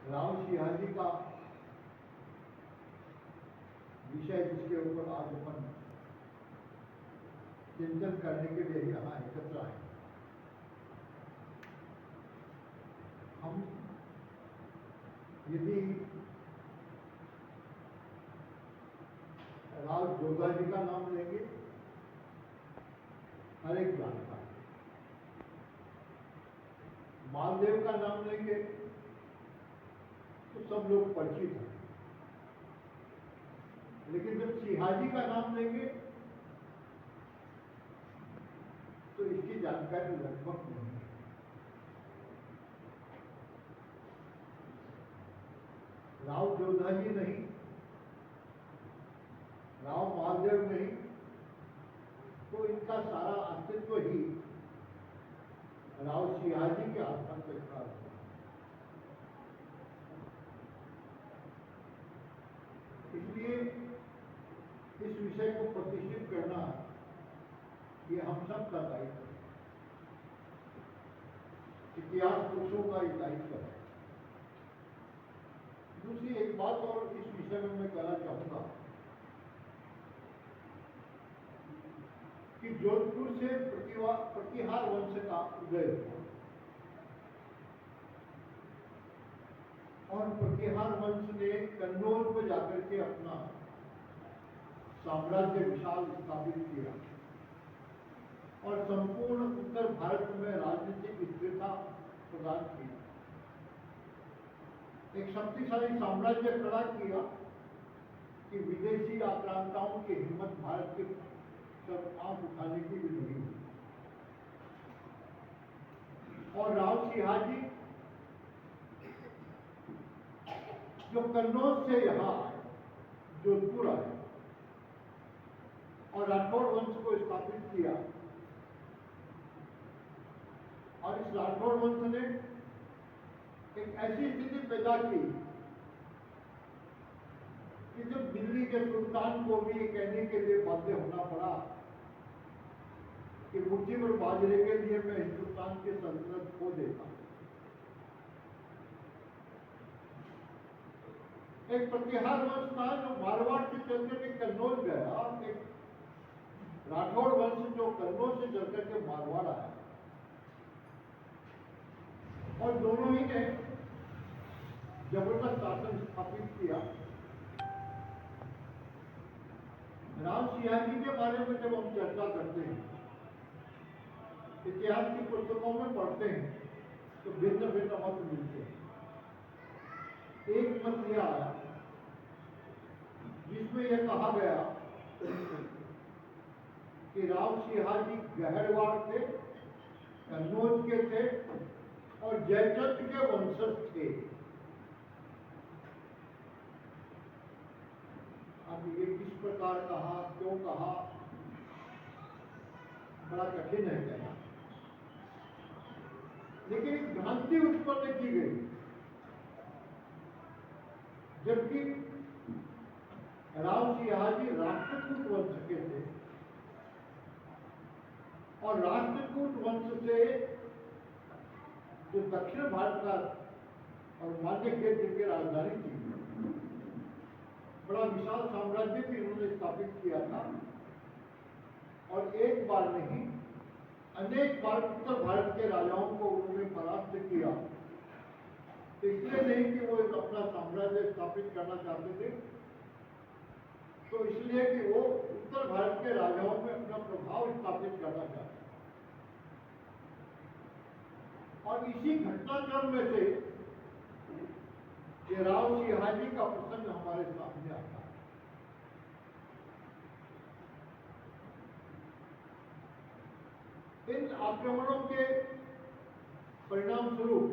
राव सिंहाजी का विषय जिसके ऊपर आज अपन चिंतन करने के लिए यहाँ एकत्र आए। हम यदि राव जोधा जी का नाम लेंगे, हर एक जानता है। मालदेव का नाम लेंगे तो सब लोग परिचित हैं, लेकिन जब सिंहाजी का नाम लेंगे तो इसकी जानकारी लगभग नहीं है। राव जोधा जी नहीं, राव मालदेव नहीं, तो इनका सारा अस्तित्व ही राव सिंहाजी के आस्थान पर खड़ा है। इसलिए इस विषय को प्रतिष्ठित करना ये हम सब का दायित्व है, इतिहास पुरुषों का ये दायित्व है। दूसरी एक बात और इस विषय में मैं कहना चाहूंगा कि जोधपुर से प्रतिहार वंश का उदय हुआ और प्रतिहार वंश ने कन्नौज को जाकर के अपना साम्राज्य विशाल स्थापित किया और संपूर्ण उत्तर भारत में राजनीतिक स्थिरता प्रदान की। एक शक्तिशाली साम्राज्य खड़ा किया कि विदेशी आक्रांताओं की हिम्मत भारत के सब आंख उठाने की भी नहीं हुई। और राव सिंहाजी जो कन्नौज से यहाँ आए, जोधपुर आए और राठौड़ वंश को स्थापित किया, और इस राठौड़ वंश ने एक ऐसी स्थिति पैदा की कि जब दिल्ली के सुल्तान को भी कहने के लिए बाध्य होना पड़ा कि मुट्ठी भर बाजरे के लिए मैं हिंदुस्तान की सल्तनत खो देता। एक प्रतिहार वंश था जो मारवाड़ से चलकर के कन्नौज गया, एक राठौड़ वंश जो कन्नौज से चलकर के मारवाड़ आया, और दोनों ही ने जबरदस्त शासन स्थापित किया। राव सिंहाजी के बारे में जब हम चर्चा करते हैं, इतिहास की पुस्तकों में पढ़ते हैं, तो भिन्न भिन्न मत मिलते हैं। एक मत यह आया जिसमें यह कहा गया कि राव सिंहाजी गहरवाड़ थे, कन्नौज के थे और जयचंद के वंशज थे। अब ये किस प्रकार कहा, क्यों कहा, बड़ा कठिन है कहना, लेकिन एक भ्रांति उत्पन्न की गई। जबकि राव सिंहाजी राष्ट्रकूट वंश के थे और राष्ट्रकूट वंश से जो दक्षिण भारत का और मान्य क्षेत्र की राजधानी थी, बड़ा विशाल साम्राज्य भी उन्होंने स्थापित किया था और एक बार नहीं अनेक बार उत्तर भारत के राजाओं को उन्होंने परास्त किया। इसलिए नहीं कि वो एक अपना साम्राज्य स्थापित करना चाहते थे, तो इसलिए कि वो उत्तर भारत के राजाओं में अपना प्रभाव स्थापित करना चाहते। और इसी घटनाक्रम में से ये राव सिंहाजी का प्रसंग हमारे सामने आता है। इन आक्रमणों के परिणाम स्वरूप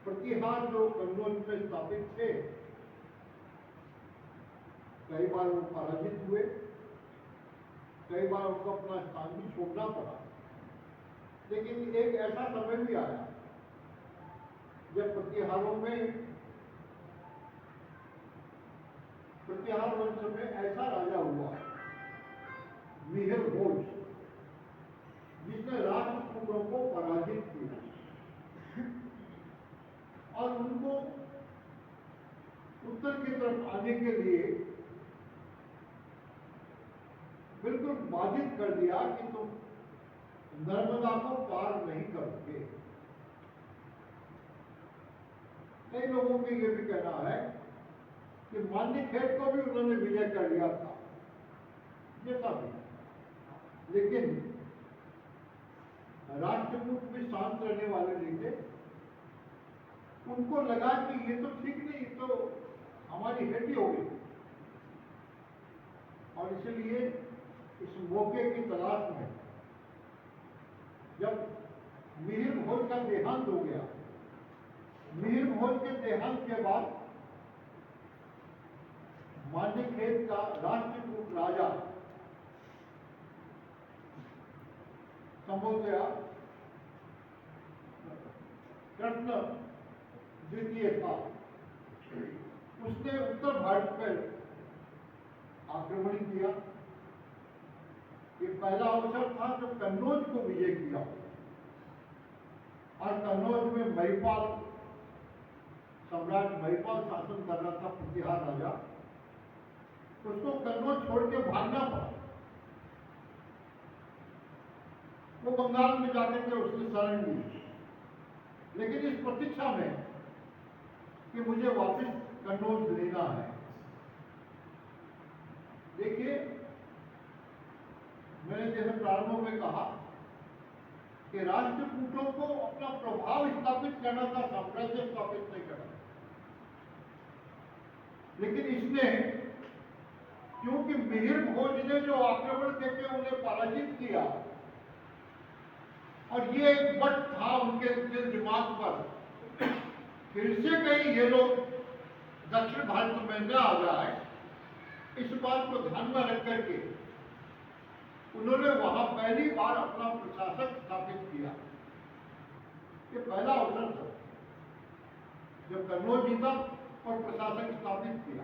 प्रतिहार जो कन्नौज में स्थापित थे, कई बार वो पराजित हुए, कई बार उनको अपना स्थान भी छोड़ना पड़ा। लेकिन एक ऐसा समय भी आया जब प्रतिहारों में, प्रतिहार वंश में ऐसा राजा हुआ मिहिर भोज, जिसने राष्ट्रकूटों को पराजित किया और उनको उत्तर की तरफ आने के लिए बिल्कुल बाधित कर दिया कि तुम नर्मदा को पार नहीं करोगे। कई लोगों का ये भी कहना है कि मान्यखेड़ को भी उन्होंने विजय कर लिया था, जैसा भी, लेकिन राष्ट्रकूट भी शांत रहने वाले नहीं थे। उनको लगा कि ये तो ठीक नहीं, ये तो हमारी हेटी हो गई, और इसलिए इस मौके की तलाश में जब मिहिर भोज का देहांत हो गया, मिहिर भोज के देहांत के बाद मान्यखेड़ का राष्ट्रकूट राजा संभवतया कृष्ण द्वितीय था। उसने उत्तर भारत पर आक्रमण किया। ये पहला अवसर था जब कन्नौज को विजय किया, और कन्नौज में महिपाल सम्राट महिपाल शासन कर रहा था, प्रतिहार राजा। उसको कन्नौज छोड़ के भागना पड़ा। वो बंगाल में जाकर के उसने शरण ली, लेकिन इस प्रतीक्षा में कि मुझे वापस कन्नौज लेना है। देखिए, मैंने जैसे प्रारंभ में कहा कि राष्ट्रकूटों को अपना प्रभाव स्थापित करना था, साम्राज्य स्थापित नहीं करना। लेकिन इसने, क्योंकि मिहिर भोज ने जो आक्रमण करके उन्हें पराजित किया, और ये एक बट था उनके दिल दिमाग पर, फिर से कहीं ये लोग दक्षिण भारत में न आ जाए, इस बात को ध्यान में रख करके उन्होंने वहां पहली बार अपना प्रशासक स्थापित किया। ये पहला अवसर था जब कन्नौज जीता और प्रशासक स्थापित किया।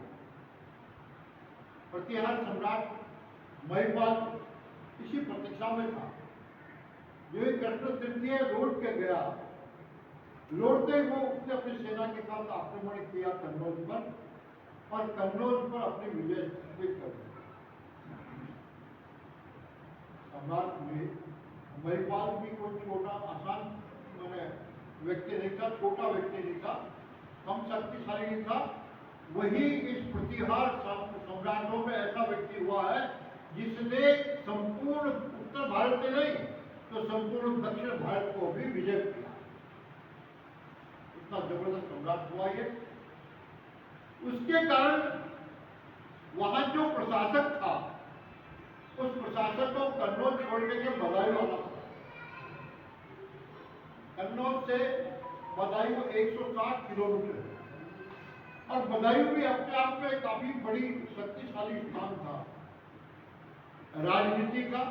प्रतिहार सम्राट महिपाल इसी प्रतीक्षा में था। जो एक कृष्ण तृतीय लौट के गया, लौटते ही वो उसने अपनी सेना के साथ आक्रमण किया कन्नौज पर, और कन्नौज पर अपनी विजय स्थापित कर दी। सम्राट में महिपाल भी कोई छोटा आसान मैंने व्यक्ति नहीं था, छोटा व्यक्ति नहीं था, कम शक्तिशाली नहीं था। वही इस प्रतिहार सम्राटों में ऐसा व्यक्ति हुआ है जिसने संपूर्ण उत्तर भारत में नहीं तो संपूर्ण दक्षिण भारत को भी विजय किया। इतना जबरदस्त सम्राट हुआ ये। उसके कारण वहां जो प्रशासक था, उस प्रशासक को कन्नौज छोड़ के बदायूं आना पड़ा। कन्नौज से बदायूं 160 किलोमीटर है, और बदायूं भी अपने आप में काफी बड़ी शक्तिशाली स्थान था, राजनीति का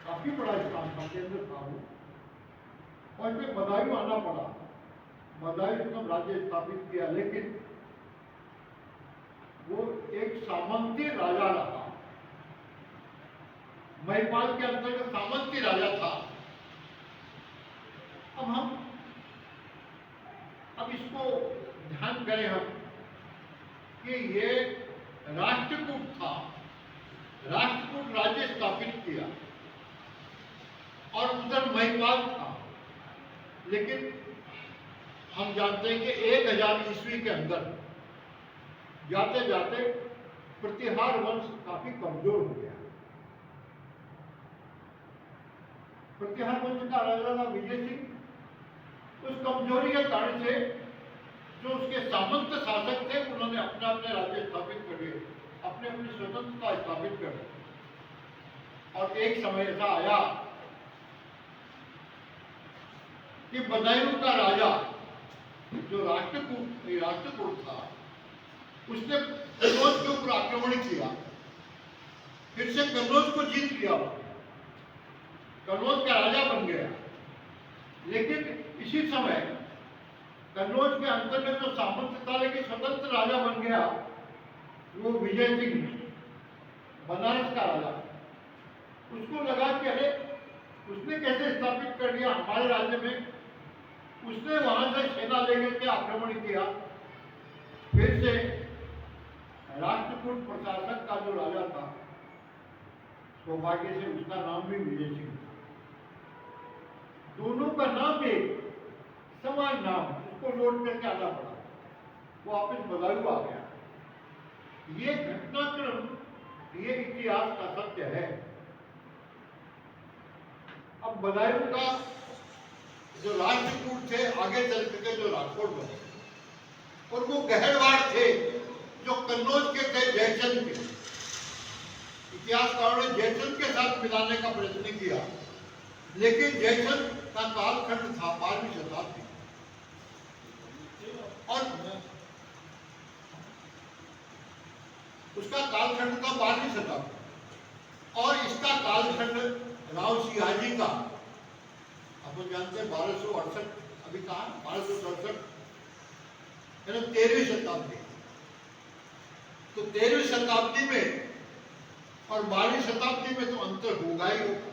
काफी बड़ा स्थान था, केंद्र था वो, और फिर बदायूं आना पड़ा। बदायूं तब राज्य स्थापित किया, लेकिन वो एक सामंती राजा रहा। महिपाल के अंतर्गत सामंती राजा था। अब इसको ध्यान करें हम कि ये राष्ट्रकूट था, राष्ट्रकूट राज्य स्थापित किया, और उधर महिपाल था। लेकिन हम जानते हैं कि 1000 ईस्वी के अंदर जाते जाते प्रतिहार वंश काफी कमजोर हो गया। प्रतिहार वंश का राजा था विजय सिंह। उस कमजोरी के कारण से जो उसके सामंत शासक थे, उन्होंने अपने अपने राज्य स्थापित कर लिए, अपने अपनी स्वतंत्रता स्थापित कर ली। और एक समय ऐसा आया कि बदायूं का राजा जो राष्ट्रकूट था, उसने कन्नौज के ऊपर आक्रमण किया, फिर से कन्नौज को जीत लिया, कन्नौज का राजा बन गया। लेकिन इसी समय कन्नौज के अंतर्गत जो सामंत था लेकिन स्वतंत्र राजा बन गया, वो विजय सिंह, बनारस का राजा। उसको लगा कि अरे उसने कैसे स्थापित कर दिया हमारे राज्य में, उसने वहां से सेना लेकर के आक्रमण किया। फिर से राष्ट्रकूट प्रशासक का जो राजा था, सौभाग्य से उसका नाम भी विजय सिंह था। दोनों का नाम एक, समान नाम, उसको नोट करके आना पड़ा, वो वापिस बदायूं आ गया। ये घटनाक्रम, ये इतिहास का सत्य है। अब बदायूं का जो राष्ट्रकूट थे आगे चल के जो राठौड़ बने, और वो गहरवाड़ थे जो कन्नौज के थे जयचंद के। इतिहासकारों ने जयचंद के साथ मिलाने का प्रयत्न किया, लेकिन जयचंद का कालखंड था 12वीं शताब्दी, और उसका कालखंड था 12वीं शताब्दी, और इसका कालखंड राव सिंहाजी का आप जानते हैं 1268, अभी कहा 1267, 13वीं शताब्दी। तो 13वीं शताब्दी में और 12वीं शताब्दी में तो अंतर होगा ही होगा,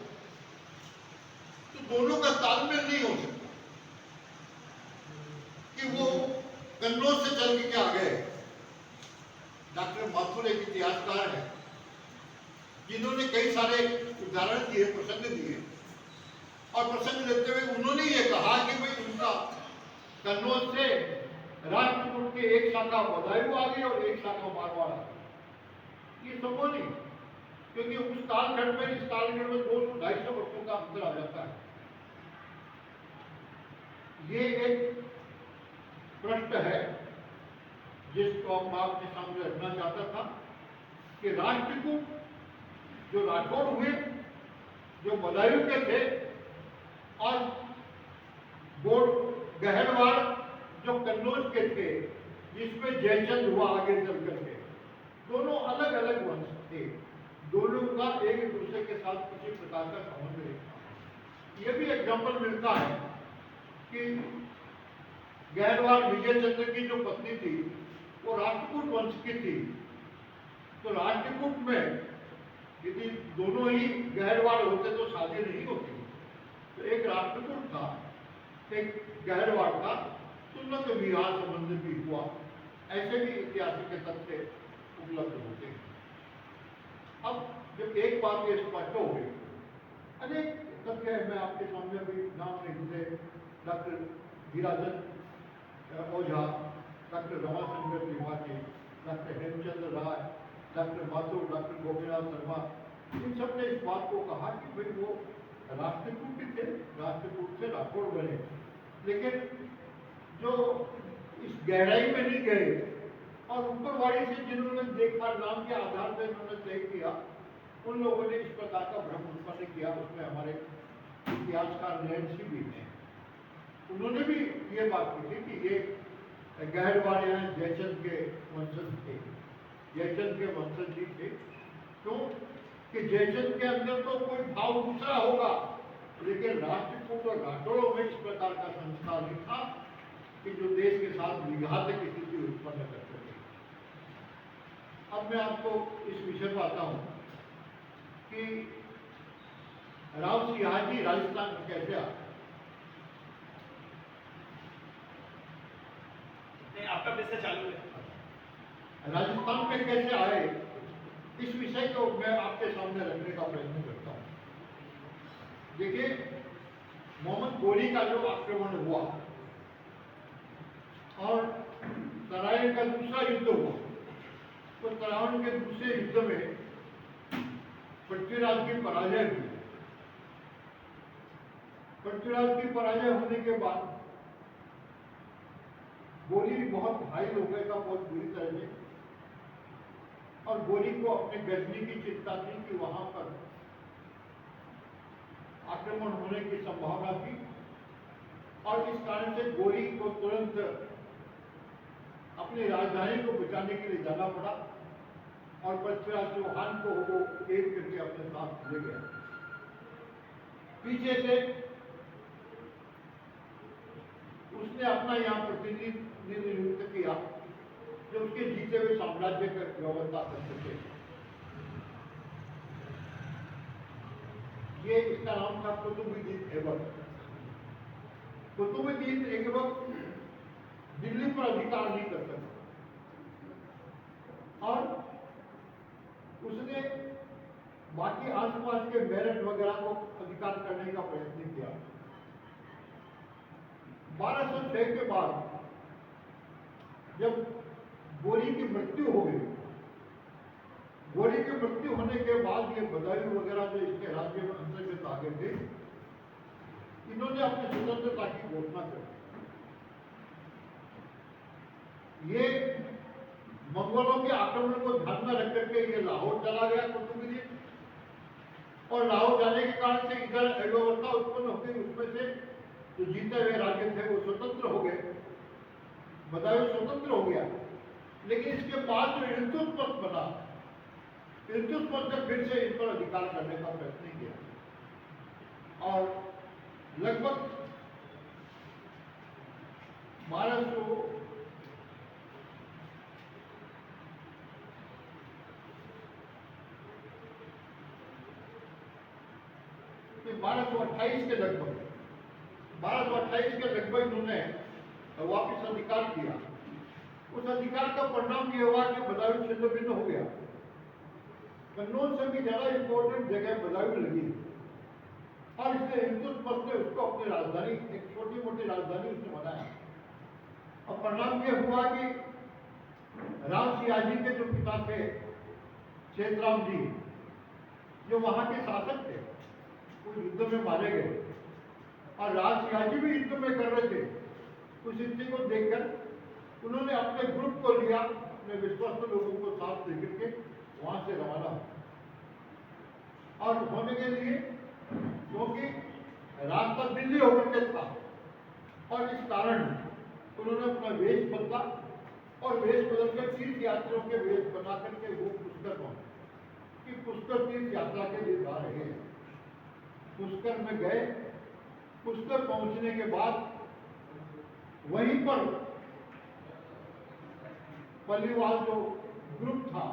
तो दोनों का तालमेल नहीं हो सकता कि वो कन्नौज से चल के आ गए। डॉक्टर माथुर एक इतिहासकार है जिन्होंने कई सारे उदाहरण दिए, प्रसंग दिए, और प्रसंग देते हुए उन्होंने ये कहा कि भाई उनका कन्नौज से राष्ट्रकूट के एक शाखा बदायूं आ गई और एक शाखा मारवाड़ आ गई। ये संभव नहीं, क्योंकि उस कालखंड में इस कालखंड में 200-250 वर्षों का अंतर आ जाता है। ये एक प्रश्न है जिसको मैं आपके सामने रखना चाहता था कि राष्ट्रकूट जो राठौड़ हुए, जो बदायूं के थे, और गोड़ गहरवाड़ जो कन्नौज के थे, जिसमें जयचंद हुआ आगे चल करके, दोनों अलग अलग वंश थे। दोनों का एक दूसरे के साथ किसी प्रकार का संबंध नहीं था। यह भी एग्जाम्पल मिलता है कि गहरवाड़ विजय चंद्र की जो पत्नी थी वो राष्ट्रकूट वंश की थी। तो राष्ट्रकूट में यदि दोनों ही गहरवाड़ होते तो शादी नहीं होती। तो एक राष्ट्रकूट था, एक गहरवाड़ था, तो उनका विवाह संबंध भी हुआ। ऐसे भी ऐतिहासिक तथ्य उपलब्ध होते हैं। अब जब एक बात ये स्पष्ट हो गई, अनेक तथ्य मैं आपके सामने भी नाम नहीं ले, डॉक्टर हीराचंद ओझा, डॉक्टर रमाशंकर त्रिपाठी, डॉक्टर हेमचंद्र राय, डॉक्टर माथुर, डॉक्टर गोपीनाथ शर्मा, इन सब ने इस बात को कहा कि भाई वो राष्ट्रकूट थे, राष्ट्रकूट से राठौड़ बने, लेकिन जो इस गहराई में नहीं गए और ऊपरवाड़ी से जिन्होंने देखा, नाम के आधार पर इन्होंने तय किया, उन लोगों ने इस प्रकार का भ्रम उत्पन्न किया। उसमें हमारे इतिहासकार नैन्सी भी हैं, उन्होंने भी ये बात की थी कि ये गहरवाड़ यहाँ जयचंद के वंशज थे, जयचंद के वंशज ही थे। क्यों कि जयचंद के अंदर तो कोई भाव दूसरा होगा, लेकिन राष्ट्रकूट और राठौड़ों में इस प्रकार का संस्कार नहीं था कि जो देश के साथ विघात की स्थिति उत्पन्न कर सके। अब मैं आपको इस विषय पर आता हूँ कि राव सिंहाजी राजस्थान में कैसे आए। आपका विषय चालू है। राजस्थान में कैसे आए, इस विषय को मैं आपके सामने रखने का प्रयत्न करता हूँ। देखिए, मोहम्मद गोरी का जो आक्रमण हुआ और तराइन का दूसरा युद्ध हुआ, तो तराइन के दूसरे युद्ध में पृथ्वीराज की पराजय हुई। पृथ्वीराज की पराजय होने के बाद गोरी बहुत घायल हो गया था, बहुत बुरी तरह से, और गोरी को अपने गजनी की चिंता थी कि वहां पर आक्रमण होने की संभावना थी, और इस कारण से गोरी को तुरंत अपनी राजधानी को बचाने के लिए जाना पड़ा और पृथ्वीराज चौहान को वो कैद करके अपने साथ ले गया। पीछे से उसने अपना यहाँ प्रतिनिधि नियुक्त किया जो उसके जीते हुए साम्राज्य का व्यवस्था कर सके। ये इसका नाम था कुतुबुद्दीन ऐबक। कुतुबुद्दीन एक वक्त दिल्ली पर अधिकार नहीं कर सका और उसने बाकी आसपास के मेरठ वगैरह को अधिकार करने का प्रयत्न किया। 1206 के बाद जब गोरी की मृत्यु हो गई, गोरी की मृत्यु होने के बाद ये बदायूं वगैरह जो इसके राज्य में अंतर्गत आ गए थे, इन्होंने अपनी स्वतंत्रता की घोषणा कर दी। ये मंगोलों के आक्रमण को ध्यान में रख करके ये लाहौर चला गया कुतुबुद्दीन, और लाहौर जाने के कारण से इधर अव्यवस्था उत्पन्न हो गई। उसमें से जो जीते हुए राज्य थे वो स्वतंत्र हो गए, बदायूं स्वतंत्र हो गया। लेकिन इसके बाद जो इल्तुतमिश बना, इल्तुतमिश ने फिर से इन पर अधिकार करने का प्रयत्न किया और लगभग 1228 के लगभग 1228 के लगभग इन्होंने वापिस अधिकार किया। उस अधिकार का परिणाम ये हुआ कि बदायूं छिन्न भिन्न हो गया। कन्नौज से भी ज्यादा इंपॉर्टेंट जगह बदायूं लगी और इसलिए इल्तुतमिश ने उसको अपनी राजधानी, एक छोटी मोटी राजधानी उसने बनाया। और परिणाम ये हुआ कि राम सियाजी के जो पिता थे चेतराम जी, जो वहां के शासक थे, वो युद्ध में मारे गए और राज सियाजी भी युद्ध में कर रहे थे। उस स्थिति को देखकर उन्होंने अपने ग्रुप को लिया, अपने विश्वस्त लोगों को साथ लेकर के वहां से रवाना और होने के लिए, क्योंकि रास्ता दिल्ली होकर के था और इस कारण उन्होंने अपना वेश बदला और वेश बदलकर तीर्थ यात्रियों के वेश बना करके वो पुष्कर पहुंचे कि पुष्कर तीर्थ यात्रा के लिए जा रहे हैं। पुष्कर में गए। पुष्कर पहुंचने के बाद वहीं पर पल्लीवाल जो ग्रुप था,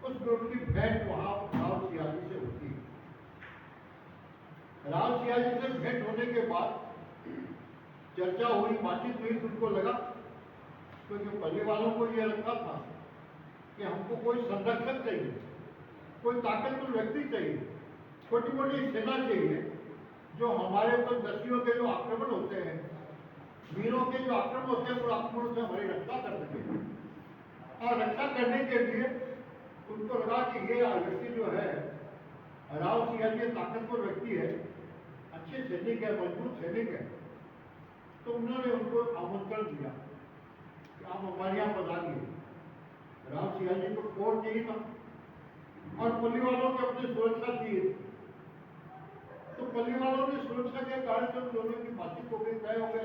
उस ग्रुप की भेंट वहां राव सियाजी से होती है। राव सियाजी से भेंट होने के बाद चर्चा हुई, बातचीत हुई, तुमको लगा, क्योंकि पल्लीवालों को यह लगता था कि हमको कोई संरक्षक चाहिए, कोई ताकतवर व्यक्ति चाहिए, छोटी मोटी सेना चाहिए जो हमारे ऊपर दस्युओं के जो आक्रमण होते हैं, वीरों के जो आक्रमण होते हैं, उन आक्रमणों से हमारी रक्षा कर सके। और रक्षा करने के लिए उनको लगा कि ये व्यक्ति जो है राव सियाजी ताकतवर व्यक्ति है, अच्छे सैनिक है, मजबूत सैनिक है। तो उन्होंने उनको आमंत्रण दिया कि आप हमारे यहाँ पधारिए। राव सियाजी को कोर्ट चाहिए था और पल्लीवालों की अपनी सुरक्षा चाहिए। तो पल्लीवालों ने सुरक्षा के कारण से दोनों की बातचीत हो गई, तय हो गया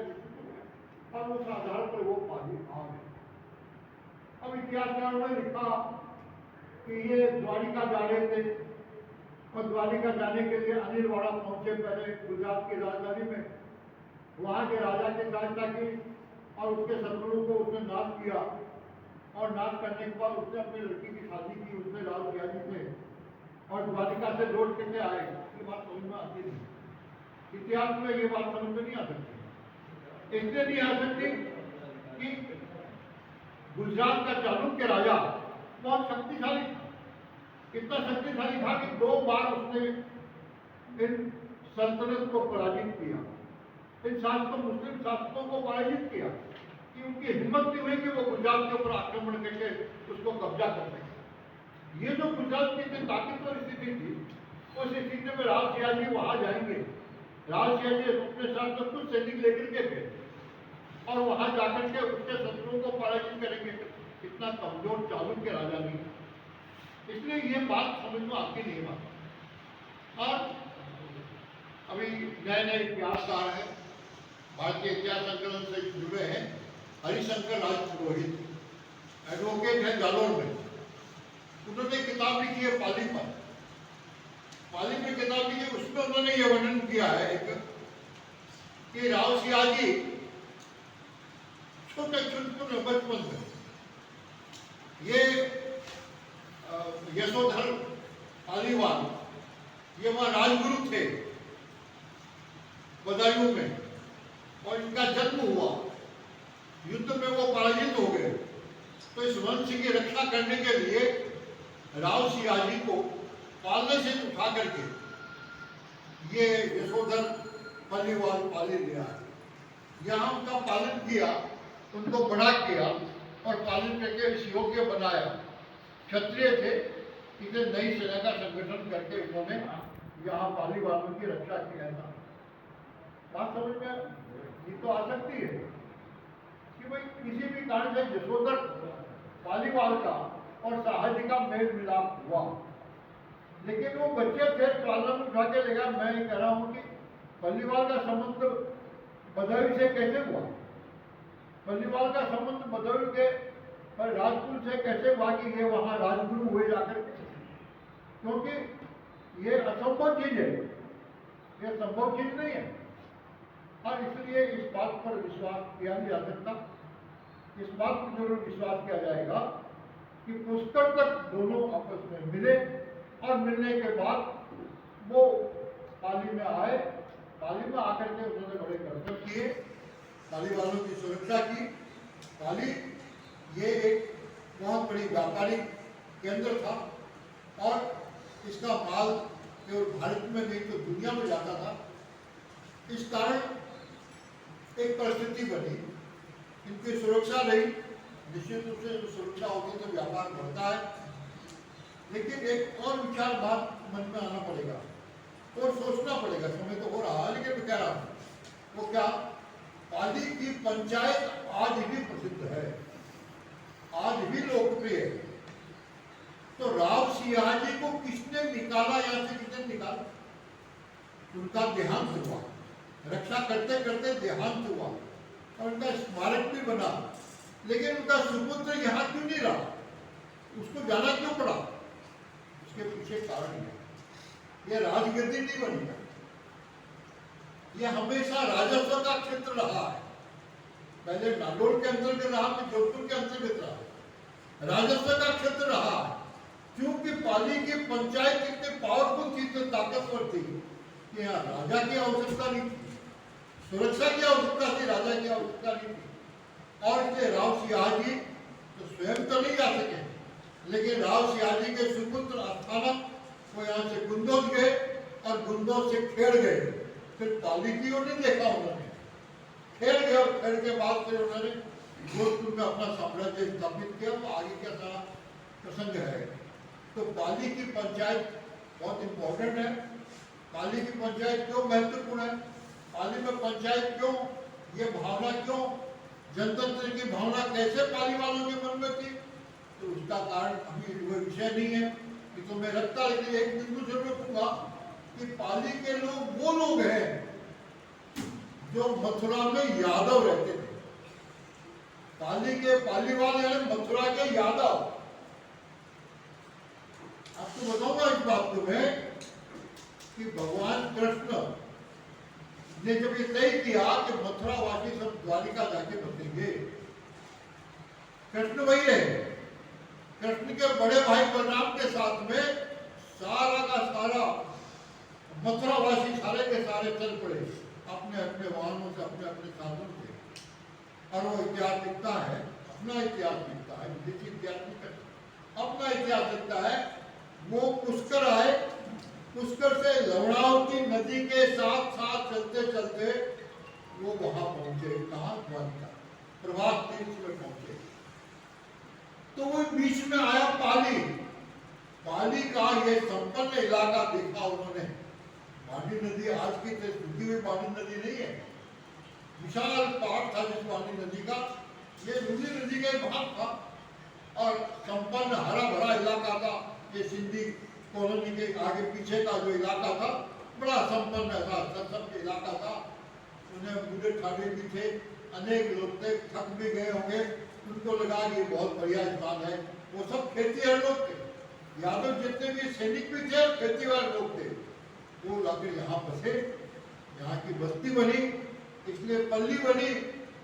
और उस आधार पर वो पानी आ गए। अब इतिहासकारों ने लिखा कि ये द्वारिका जा रहे थे और द्वारिका जाने के लिए अनिलवाड़ा पहुंचे, पहले गुजरात की राजधानी में। वहां के राजा के साथ की और उसके शत्रुओं को उसने नाश किया और नाश करने के बाद उसने अपनी लड़की की शादी की उसने राव सियाजी से और द्वारिका से लौट के आए। ये बात समझ में आती नहीं, इतिहास में ये बात समझ में नहीं आ सकती। इसलिए नहीं आ सकती कि गुजरात का चालुक्य राजा बहुत शक्तिशाली था, इतना शक्तिशाली था कि 2 बार उसने इन सल्तनत को पराजित किया, इन शासकों, मुस्लिम शासकों को पराजित किया कि उनकी हिम्मत नहीं हुई कि वो गुजरात के ऊपर आक्रमण करके उसको कब्जा कर सके। ये जो गुजरात की इतनी ताकतवर स्थिति थी, उस स्थिति में राव सियाजी वहां जाएंगे। राव सियाजी अपने साथ तो कुछ सैनिक लेकर के गए और वहां जाकर के उसके शत्रुओं को पराजित करेंगे। इतना कमजोर चालुक्य राजा नहीं, इसलिए ये बात समझ में आती नहीं बात। और अभी नए नए इतिहासकार हैं, भारतीय इतिहास संकलन से जुड़े हैं, हरिशंकर राजपुरोहित, एडवोकेट है जालोर में। उन्होंने किताब लिखी है पाली पर, पाली में किताब लिखी है, उसमें उन्होंने ये वर्णन किया है एक कि राव सियाजी छोटे छोटे बचपन में ये यशोधर पालीवाल, ये वहां राजगुरु थे बदायूं में, और इनका जन्म हुआ, युद्ध में वो पराजित हो गए, तो इस वंश की रक्षा करने के लिए राव सियाजी को पालने से उठा करके ये यशोधर पल्लीवाल पाली लिया है। यहाँ उनका पालन किया, उनको बड़ा किया और पालन करके इस योग्य बनाया। क्षत्रिय थे, इसे नई सेना का संगठन करके उन्होंने यहाँ पाली वालों की रक्षा किया था। बात समझ में ये तो आ सकती है कि भाई किसी भी कारण से यशोधर पालीवाल का और शाहजी का मेल मिलाप हुआ, लेकिन वो बच्चे थे, पालन उठा के ले गया। मैं कह रहा हूँ कि पल्लीवाल का संबंध बदायूं से कैसे हुआ? पल्लीवाल का संबंध बदायूं के पर राजपुर से कैसे हुआ कि ये वहां राजगुरु हुए जाकर के? क्योंकि ये असंभव चीज है, ये संभव चीज नहीं है। और इसलिए इस बात पर विश्वास किया नहीं जा सकता। इस बात पर जरूर विश्वास किया जाएगा कि पुष्कर तक दोनों आपस में मिले और मिलने के बाद वो पाली में आए। पाली में आकर के उन्होंने बड़े कर्तव्य किए, पाली वालों की सुरक्षा की। पाली ये एक बहुत बड़ी व्यापारिक केंद्र था और इसका माल केवल भारत में नहीं तो दुनिया में जाता था। इस कारण एक परिस्थिति बनी, इनकी सुरक्षा रही। निश्चित रूप से सुरक्षा होगी तो व्यापार बढ़ता है, लेकिन एक और विचार बात मन में आना पड़ेगा और सोचना पड़ेगा। समय तो हो रहा है, लेकिन मैं कह रहा हूं वो क्या, पाली की पंचायत आज भी प्रसिद्ध है, आज भी लोकप्रिय है। तो राव सियाजी को किसने निकाला, यहां से किसने निकाला? उनका देहांत हुआ, रक्षा करते करते देहांत हुआ और उनका स्मारक भी बना, लेकिन उनका सुपुत्र यहाँ क्यों नहीं रहा? उसको जाना क्यों पड़ा? उसके पीछे कारण है, यह राजगद्दी नहीं बनी है, यह हमेशा राजस्व का क्षेत्र रहा है। पहले नागौर के अंतर्गत रहा, फिर जोधपुर के अंतर्गत रहा, राजस्व का क्षेत्र रहा है। क्योंकि पाली की पंचायत इतनी पावरफुल थी, इतनी ताकतवर थी कि यहाँ राजा की आवश्यकता नहीं थी, सुरक्षा की आवश्यकता थी, राजा की आवश्यकता नहीं थी। और इसलिए राव सियाजी तो स्वयं तो नहीं जा सके, लेकिन राव सियाजी के सुपुत्र अस्थानक वो यहाँ से गुंदोज गए और गुंदोज से खेड़ गए। फिर पाली की ओर नहीं देखा उन्होंने, खेड़ गए और खेड़ के बाद फिर उन्होंने जोधपुर में अपना साम्राज्य स्थापित किया। वो आगे का सारा प्रसंग है। तो पाली की पंचायत बहुत इंपॉर्टेंट है। पाली की पंचायत क्यों महत्वपूर्ण है? पाली में पंचायत क्यों, ये भावना क्यों, जनतंत्र की भावना कैसे पाली वालों के मन में थी? तो उसका कारण अभी वो विषय नहीं है कि तो मैं रखता, लेकिन एक बिंदु जरूर रखूंगा कि पाली के लोग वो लोग हैं जो मथुरा में यादव रहते थे। पाली के पालीवाल यानी मथुरा के यादव। आपको बताऊंगा इस बात को मैं कि भगवान कृष्ण ने जब ये तय किया कि मथुरावासी सब द्वारिका जाके बसेंगे, कृष्ण वही रहे। कृष्ण के बड़े भाई बलराम के साथ में सारा का सारा मथुरावासी सारे के सारे चल पड़े अपने अपने वाहनों से, अपने अपने साधनों से। और वो इतिहास लिखता है, अपना इतिहास लिखता है, विदेशी इतिहास नहीं करता, अपना इतिहास लिखता है। वो पुष्कर आए, पुष्कर से लवणावती नदी के साथ साथ चलते चलते वो वहां पहुंचे। कहा? द्वारिका, प्रभास तीर्थ में पहुंचे। तो वो बीच में आया पाली। पाली का ये संपन्न इलाका देखा उन्होंने। बाणी नदी आज की सूखी हुई बाणी नदी नहीं है, विशाल पहाड़ था जिस बाणी नदी का, ये लुनी नदी का भाग था और संपन्न हरा भरा इलाका था। ये सिंधी कॉलोनी के आगे पीछे का जो इलाका था बड़ा संपन्न था, सब इलाका था। उन्हें बूढ़े ठाडे भी थे, अनेक लोग थे, थक भी गए होंगे, उनको लगा ये बहुत बढ़िया स्थान है। वो सब खेतीहर लोग थे, यादव जितने भी सैनिक भी थे खेतीहर लोग थे। वो लाके यहाँ बसे, यहाँ की बस्ती बनी, इसलिए पल्ली बनी।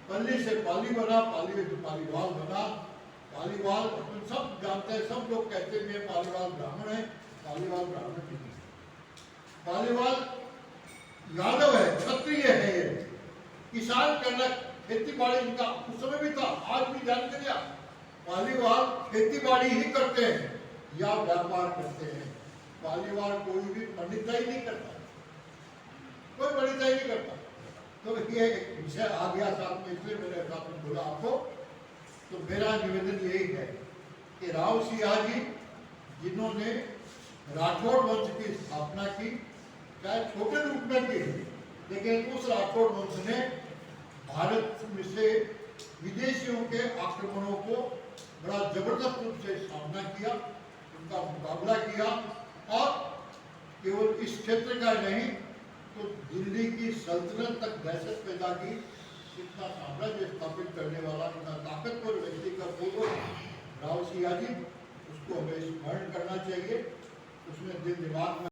पल्ली से पाली बना, पाली से पालीवाल बना। पालीवाल अपन सब जानते हैं, सब लोग कहते हैं पालीवाल ब्राह्मण है, पालीवाल ब्राह्मण नहीं है। पालीवाल यादव है, क्षत्रिय है। ये किसान करना खेती बाड़ी इनका उस समय भी था, आज भी ध्यान करिए आप, पालीवाल खेती बाड़ी ही करते हैं या व्यापार करते हैं। पालीवाल कोई भी पंडिताई नहीं करता, कोई पंडिताई नहीं करता। तो ये एक विषय आ गया साथ में, इसलिए मैंने साथ में बोला आपको। तो मेरा निवेदन यही है कि राव सिंह जी जिन्होंने राठौड़ वंश की स्थापना की, चाहे छोटे रूप में की, लेकिन उस राठौड़ वंश ने भारत में से विदेशियों के आक्रमणों को बड़ा जबरदस्त रूप से सामना किया, उनका मुकाबला किया और केवल इस क्षेत्र का नहीं तो दिल्ली की सल्तनत तक दहशत पैदा की। इतना साम्राज्य स्थापित करने वाला इतना ताकतवर व्यक्ति का पूर्व राव सिंह जी, उसको हमें स्मरण करना चाहिए, उसमें दिल दिमाग में